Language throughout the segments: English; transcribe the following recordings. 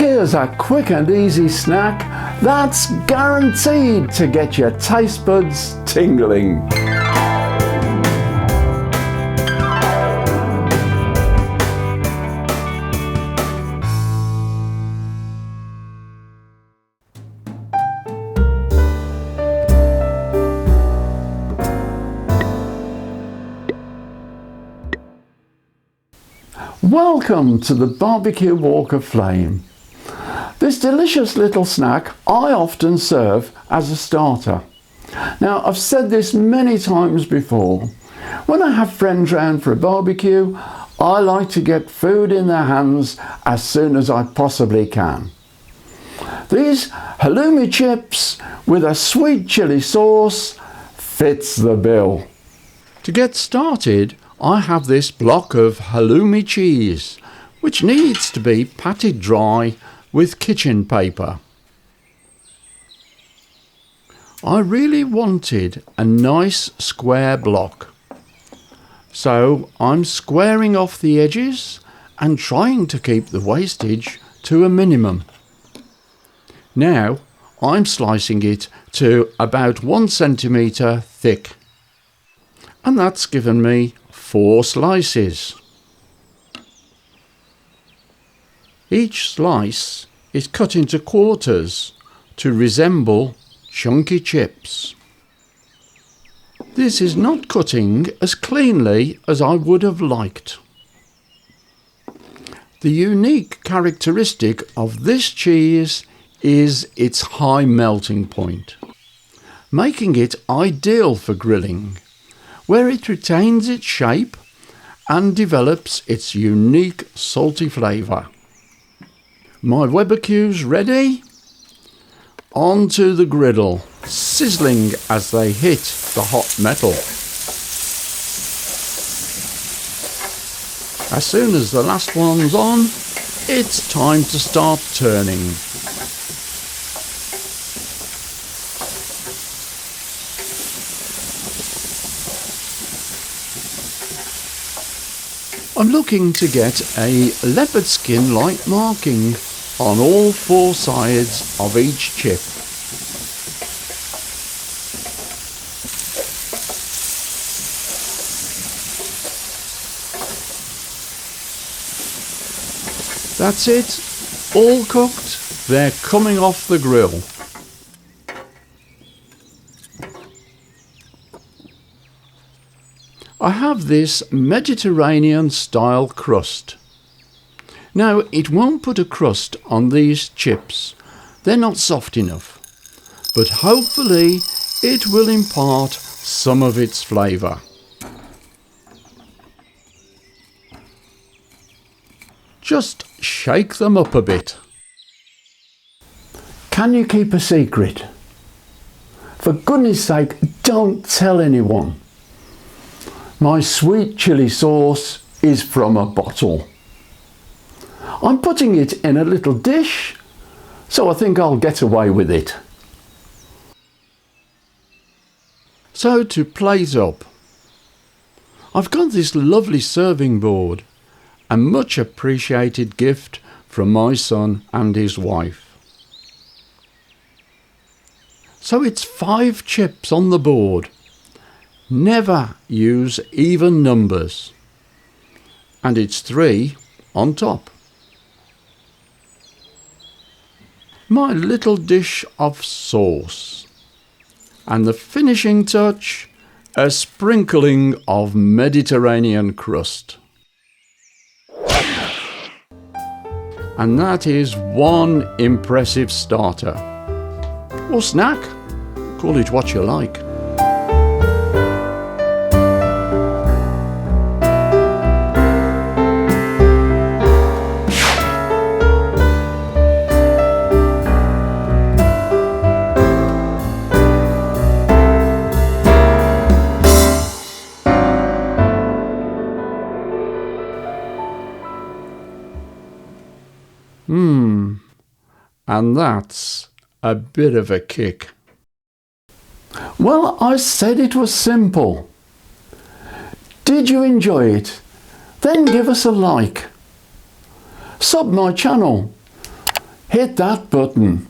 Here's a quick and easy snack that's guaranteed to get your taste buds tingling. Welcome to the barbecue walk of flame. This delicious little snack I often serve as a starter. Now, I've said this many times before. When I have friends round for a barbecue, I like to get food in their hands as soon as I possibly can. These halloumi chips with a sweet chili sauce fits the bill. To get started, I have this block of halloumi cheese, which needs to be patted dry with kitchen paper. I really wanted a nice square block, so I'm squaring off the edges and trying to keep the wastage to a minimum. Now I'm slicing it to about 1 centimetre thick, and that's given me 4 slices. Each slice is cut into quarters to resemble chunky chips. This is not cutting as cleanly as I would have liked. The unique characteristic of this cheese is its high melting point, making it ideal for grilling, where it retains its shape and develops its unique salty flavour. My Weber Q's ready? Onto the griddle, sizzling as they hit the hot metal. As soon as the last one's on, it's time to start turning. I'm looking to get a leopard skin-like marking on all 4 sides of each chip. That's it, all cooked, they're coming off the grill. I have this Mediterranean style crust. Now, it won't put a crust on these chips, they're not soft enough, but hopefully it will impart some of its flavour. Just shake them up a bit. Can you keep a secret? For goodness sake, don't tell anyone. My sweet chili sauce is from a bottle. I'm putting it in a little dish, so I think I'll get away with it. So to plate up, I've got this lovely serving board, a much appreciated gift from my son and his wife. So it's 5 chips on the board. Never use even numbers. And it's 3 on top. My little dish of sauce. And the finishing touch, a sprinkling of Mediterranean crust. And that is one impressive starter. Or snack, call it what you like. And that's a bit of a kick. Well, I said it was simple. Did you enjoy it? Then give us a like. Sub my channel. hit that button.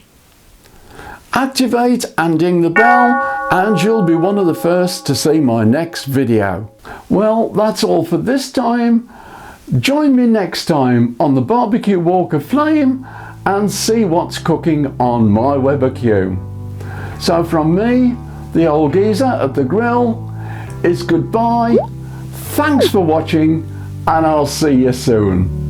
Activate and ding the bell and you'll be one of the first to see my next video. Well, that's all for this time. Join me next time on the barbecue walk of flame and see what's cooking on my Weber Q. So from me, the old geezer at the grill, it's goodbye, thanks for watching, and I'll see you soon.